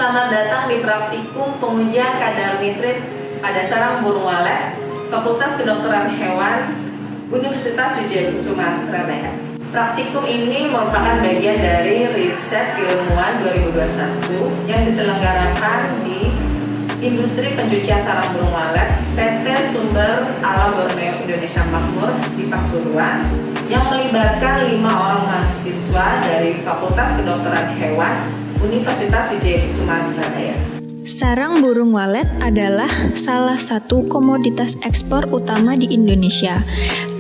Selamat datang di praktikum pengujian kadar nitrit pada sarang burung walet, Fakultas Kedokteran Hewan, Universitas Wijayasuma Surabaya. Praktikum ini merupakan bagian dari riset keilmuan 2021 yang diselenggarakan di Industri Pencucian Sarang Burung Walet PT Sumber Alam Borneo Indonesia Makmur di Pasuruan yang melibatkan 5 orang mahasiswa dari Fakultas Kedokteran Hewan Universitas Wijayasuma Surabaya. Sarang burung walet adalah salah satu komoditas ekspor utama di Indonesia.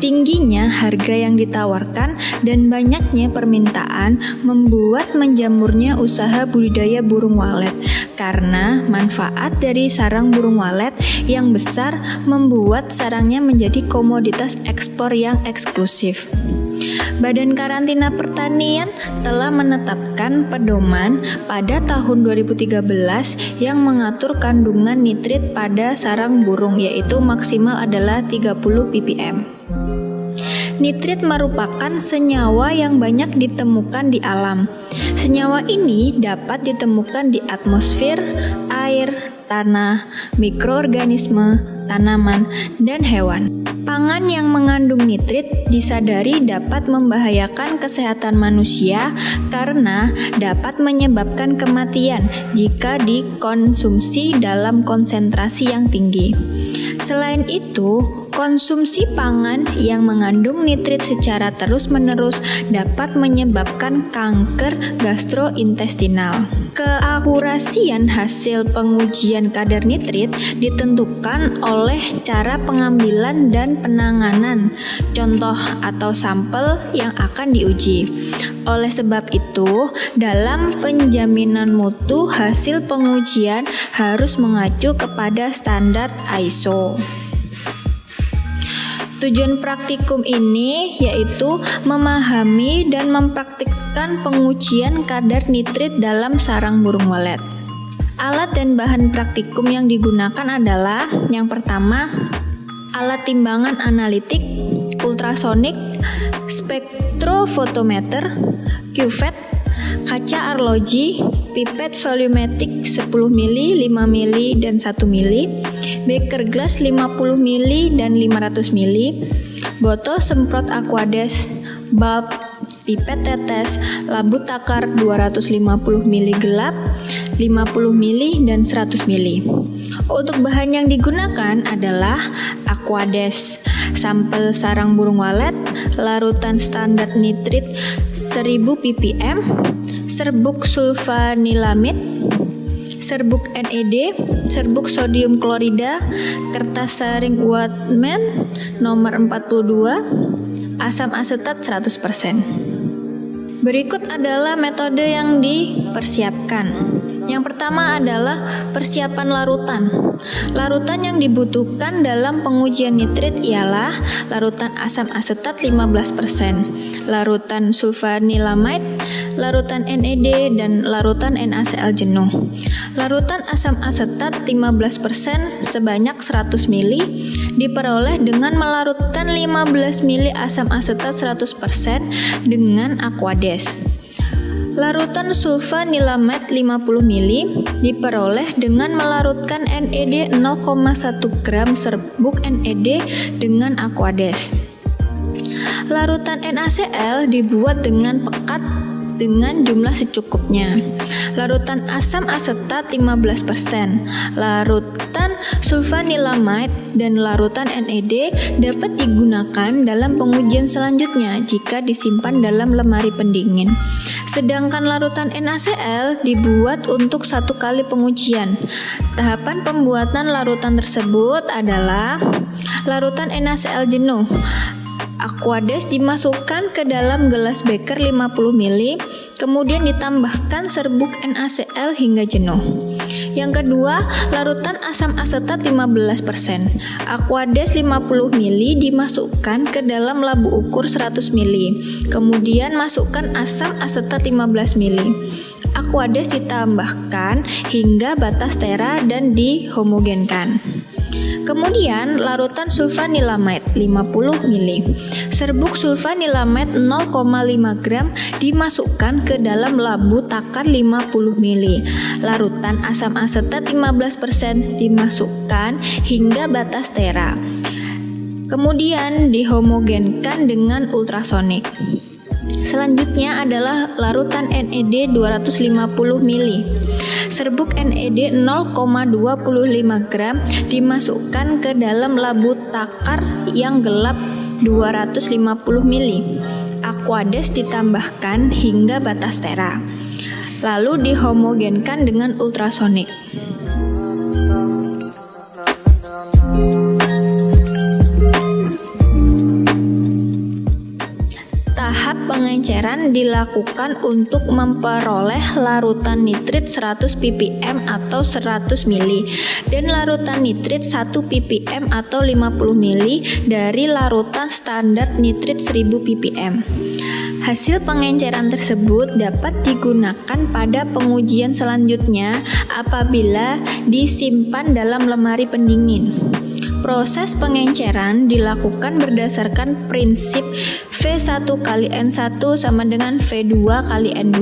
Tingginya harga yang ditawarkan dan banyaknya permintaan membuat menjamurnya usaha budidaya burung walet. Karena manfaat dari sarang burung walet yang besar membuat sarangnya menjadi komoditas ekspor yang eksklusif. Badan Karantina Pertanian telah menetapkan pedoman pada tahun 2013 yang mengatur kandungan nitrit pada sarang burung, yaitu maksimal adalah 30 ppm. Nitrit merupakan senyawa yang banyak ditemukan di alam. Senyawa ini dapat ditemukan di atmosfer, air, tanah, mikroorganisme, tanaman, dan hewan. Pangan yang mengandung nitrit disadari dapat membahayakan kesehatan manusia karena dapat menyebabkan kematian jika dikonsumsi dalam konsentrasi yang tinggi. Selain itu, konsumsi pangan yang mengandung nitrit secara terus-menerus dapat menyebabkan kanker gastrointestinal. Keakurasian hasil pengujian kadar nitrit ditentukan oleh cara pengambilan dan penanganan contoh atau sampel yang akan diuji. Oleh sebab itu, dalam penjaminan mutu hasil pengujian harus mengacu kepada standar ISO. Tujuan praktikum ini yaitu memahami dan mempraktikkan pengujian kadar nitrit dalam sarang burung walet. Alat dan bahan praktikum yang digunakan adalah yang pertama, alat timbangan analitik, ultrasonik, spektrofotometer, cuvette, kaca arloji, pipet volumetik 10 ml, 5 ml, dan 1 ml, beker gelas 50 ml dan 500 ml, botol semprot Aquades, bulb, pipet tetes, labu takar 250 ml gelap, 50 ml, dan 100 ml. Untuk bahan yang digunakan adalah Aquades, sampel sarang burung walet, larutan standar nitrit 1000 ppm, serbuk sulfanilamid, serbuk NED, serbuk sodium klorida, kertas saring Whatman nomor 42, asam asetat 100%. Berikut adalah metode yang dipersiapkan. Yang pertama adalah persiapan larutan. Larutan yang dibutuhkan dalam pengujian nitrit ialah larutan asam asetat 15%, larutan sulfanilamide, larutan NED, dan larutan NaCl jenuh. Larutan asam asetat 15% sebanyak 100 ml diperoleh dengan melarutkan 15 ml asam asetat 100% dengan Aquades. Larutan sulfanilamide 50 ml diperoleh dengan melarutkan NED 0,1 gram serbuk NED dengan Aquades. Larutan NaCl dibuat dengan pekat dengan jumlah secukupnya. Larutan asam asetat 15%, larutan sulfanilamide, dan larutan NED dapat digunakan dalam pengujian selanjutnya jika disimpan dalam lemari pendingin. Sedangkan larutan NaCl dibuat untuk 1 kali pengujian. Tahapan pembuatan larutan tersebut adalah larutan NaCl jenuh. Aquades dimasukkan ke dalam gelas beker 50 ml, kemudian ditambahkan serbuk NaCl hingga jenuh. Yang kedua, larutan asam asetat 15%. Aquades 50 ml dimasukkan ke dalam labu ukur 100 ml, kemudian masukkan asam asetat 15 ml. Aquades ditambahkan hingga batas tera dan dihomogenkan. Kemudian larutan sulfanilamide 50 ml. Serbuk sulfanilamide 0,5 gram dimasukkan ke dalam labu takar 50 ml. Larutan asam asetat 15% dimasukkan hingga batas tera. Kemudian dihomogenkan dengan ultrasonik. Selanjutnya adalah larutan NAD 250 ml. Serbuk NAD 0,25 gram dimasukkan ke dalam labu takar yang gelap 250 ml. Aquades ditambahkan hingga batas tera. Lalu dihomogenkan dengan ultrasonik. Pengenceran dilakukan untuk memperoleh larutan nitrit 100 ppm atau 100 ml dan larutan nitrit 1 ppm atau 50 ml dari larutan standar nitrit 1000 ppm. Hasil pengenceran tersebut dapat digunakan pada pengujian selanjutnya apabila disimpan dalam lemari pendingin. Proses pengenceran dilakukan berdasarkan prinsip V1 kali N1 sama dengan V2 kali N2.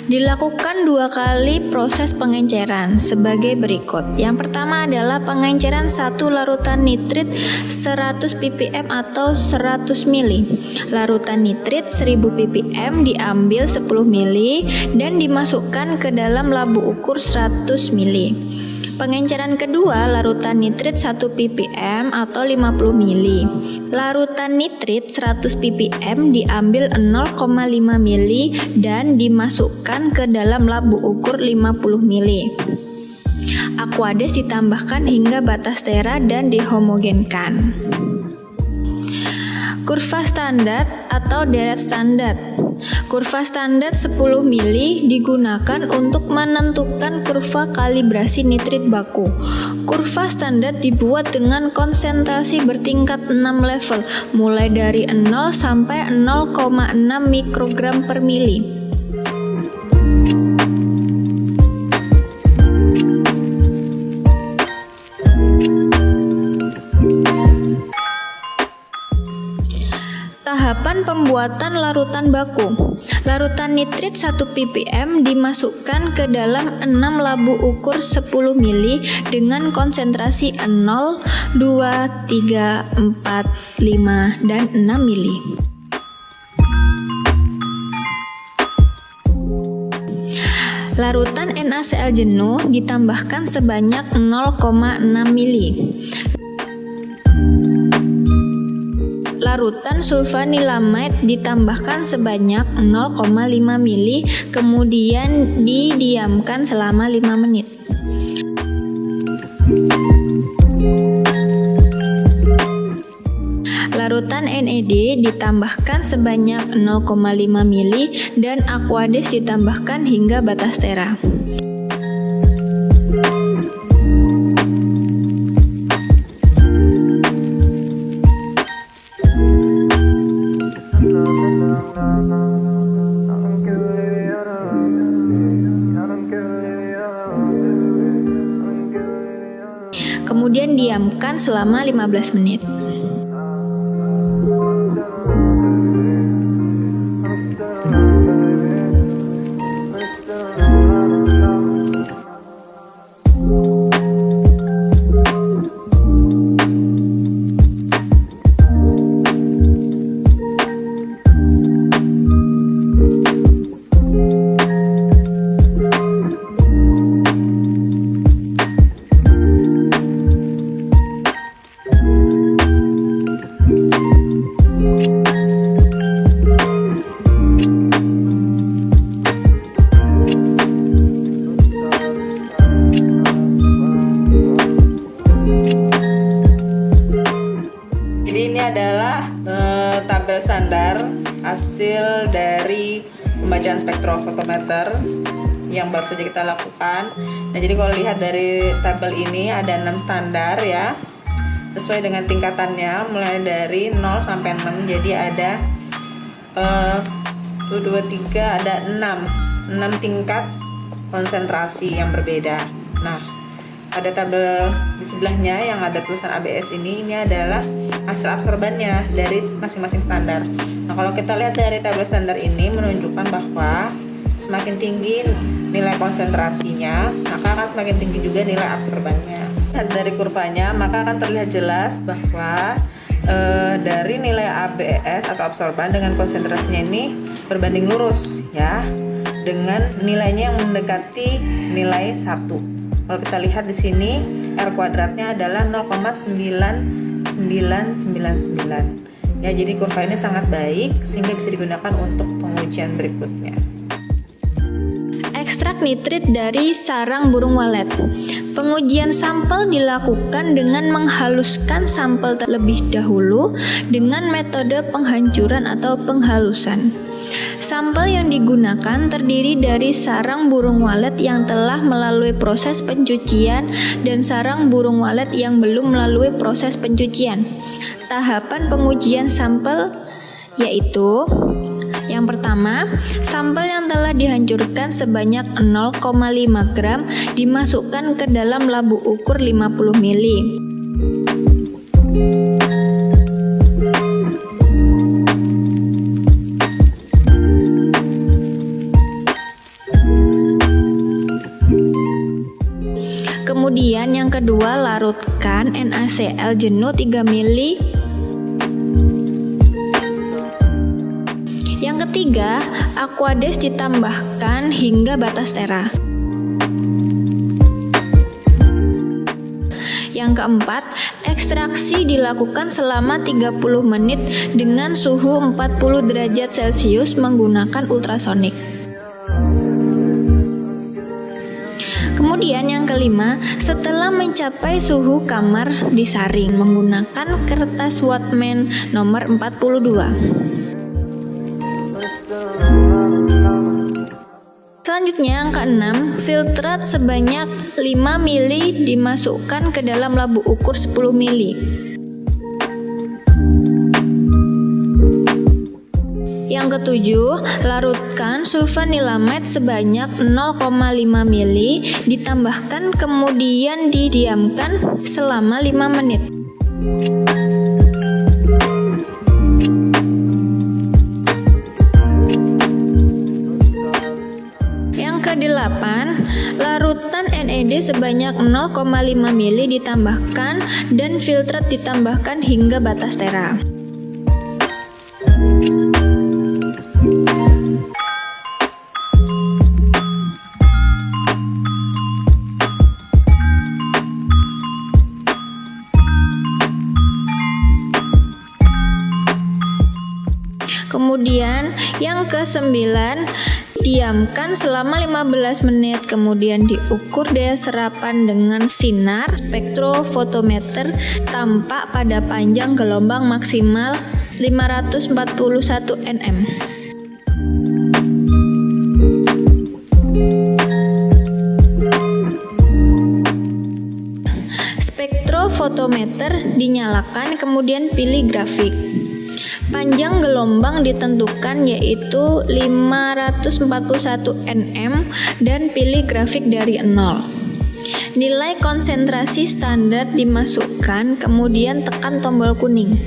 Dilakukan 2 kali proses pengenceran sebagai berikut. Yang pertama adalah pengenceran 1 larutan nitrit 100 ppm atau 100 ml. Larutan nitrit 1000 ppm diambil 10 ml dan dimasukkan ke dalam labu ukur 100 ml. Pengenceran kedua, larutan nitrit 1 ppm atau 50 ml. Larutan nitrit 100 ppm diambil 0,5 ml dan dimasukkan ke dalam labu ukur 50 ml. Aquades ditambahkan hingga batas tera dan dihomogenkan. Kurva standar atau deret standar. Kurva standar 10 ml digunakan untuk menentukan kurva kalibrasi nitrit baku. Kurva standar dibuat dengan konsentrasi bertingkat 6 level, mulai dari 0 sampai 0,6 mikrogram per mili. Tahapan pembuatan larutan baku. Larutan nitrit 1 ppm dimasukkan ke dalam 6 labu ukur 10 ml dengan konsentrasi 0, 2, 3, 4, 5, dan 6 ml. Larutan NaCl jenuh ditambahkan sebanyak 0,6 ml. Larutan sulfanilamide ditambahkan sebanyak 0,5 ml, kemudian didiamkan selama 5 menit. Larutan NAD ditambahkan sebanyak 0,5 ml dan aquades ditambahkan hingga batas tera. Kemudian diamkan selama 15 menit. adalah tabel standar hasil dari pembacaan spektrofotometer yang baru saja kita lakukan. Nah, jadi kalau lihat dari tabel ini ada 6 standar ya, sesuai dengan tingkatannya mulai dari 0 sampai 6. Jadi ada 1, 2, 3, ada 6 tingkat konsentrasi yang berbeda. Nah, pada tabel di sebelahnya yang ada tulisan ABS ini adalah hasil absorbannya dari masing-masing standar. Nah, kalau kita lihat dari tabel standar ini menunjukkan bahwa semakin tinggi nilai konsentrasinya, maka akan semakin tinggi juga nilai absorbannya. Dari kurvanya, maka akan terlihat jelas bahwa dari nilai ABS atau absorban dengan konsentrasinya ini berbanding lurus ya, dengan nilainya yang mendekati nilai 1. Kalau kita lihat di sini R kuadratnya adalah 0,9999. Ya, jadi kurva ini sangat baik sehingga bisa digunakan untuk pengujian berikutnya. Ekstrak nitrit dari sarang burung walet. Pengujian sampel dilakukan dengan menghaluskan sampel terlebih dahulu dengan metode penghancuran atau penghalusan. Sampel yang digunakan terdiri dari sarang burung walet yang telah melalui proses pencucian dan sarang burung walet yang belum melalui proses pencucian. Tahapan pengujian sampel yaitu: yang pertama, sampel yang telah dihancurkan sebanyak 0,5 gram dimasukkan ke dalam labu ukur 50 mili. Kemudian yang kedua, larutkan NaCl jenuh 3 mili. Yang ketiga, Aquades ditambahkan hingga batas tera. Yang keempat, ekstraksi dilakukan selama 30 menit dengan suhu 40 derajat Celcius menggunakan ultrasonik. Kemudian yang kelima, setelah mencapai suhu kamar disaring menggunakan kertas Whatman nomor 42. Selanjutnya yang keenam, filtrat sebanyak 5 mili dimasukkan ke dalam labu ukur 10 mili. Yang ketujuh, larutkan sulfanilamide sebanyak 0,5 mili ditambahkan kemudian didiamkan selama 5 menit. Kedelapan, larutan NAD sebanyak 0,5 mili ditambahkan dan filtrat ditambahkan hingga batas tera. Kemudian yang kesembilan, diamkan selama 15 menit, kemudian diukur daya serapan dengan sinar spektrofotometer tampak pada panjang gelombang maksimal 541 nm. Spektrofotometer dinyalakan, kemudian pilih grafik. Panjang gelombang ditentukan yaitu 541 nm dan pilih grafik dari 0. Nilai konsentrasi standar dimasukkan, kemudian tekan tombol kuning.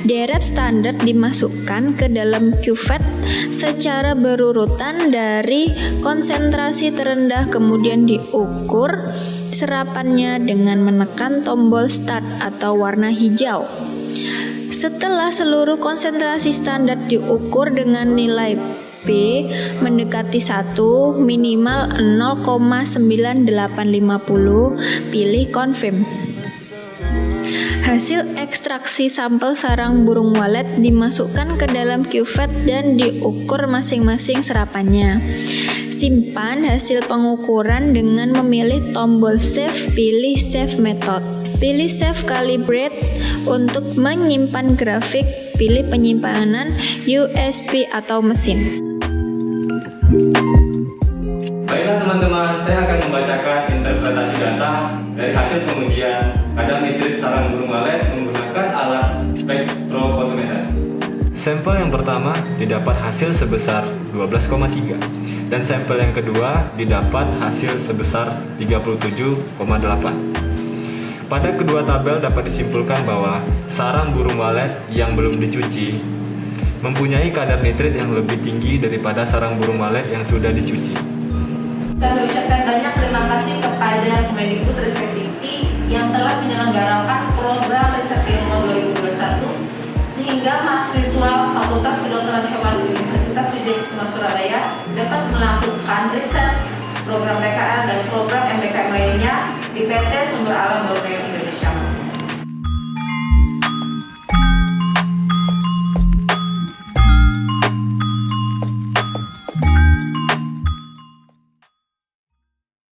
Deret standar dimasukkan ke dalam cuvette secara berurutan dari konsentrasi terendah, kemudian diukur serapannya dengan menekan tombol start atau warna hijau. Setelah seluruh konsentrasi standar diukur dengan nilai B mendekati 1 minimal 0,9850, pilih confirm. Hasil ekstraksi sampel sarang burung walet dimasukkan ke dalam cuvette dan diukur masing-masing serapannya. Simpan hasil pengukuran dengan memilih tombol save, pilih save method. Pilih save calibrate untuk menyimpan grafik, pilih penyimpanan USB atau mesin. Baiklah teman-teman, saya akan membacakan interpretasi data dari hasil pengujian kadar nitrit sarang burung walet menggunakan alat spektrofotometer. Sampel yang pertama didapat hasil sebesar 12,3. dan sampel yang kedua didapat hasil sebesar 37,8. Pada kedua tabel dapat disimpulkan bahwa sarang burung walet yang belum dicuci mempunyai kadar nitrit yang lebih tinggi daripada sarang burung walet yang sudah dicuci. Kami ucapkan banyak terima kasih kepada Kemendikbudristekdikti yang telah menyelenggarakan program riset ilmu 2021 sehingga mahasiswa Fakultas Kedokteran Hewan Universitas Wijayakesuma Surabaya dapat melakukan riset program PKL dan program MBKM lainnya di PT Sumber Alam Borneo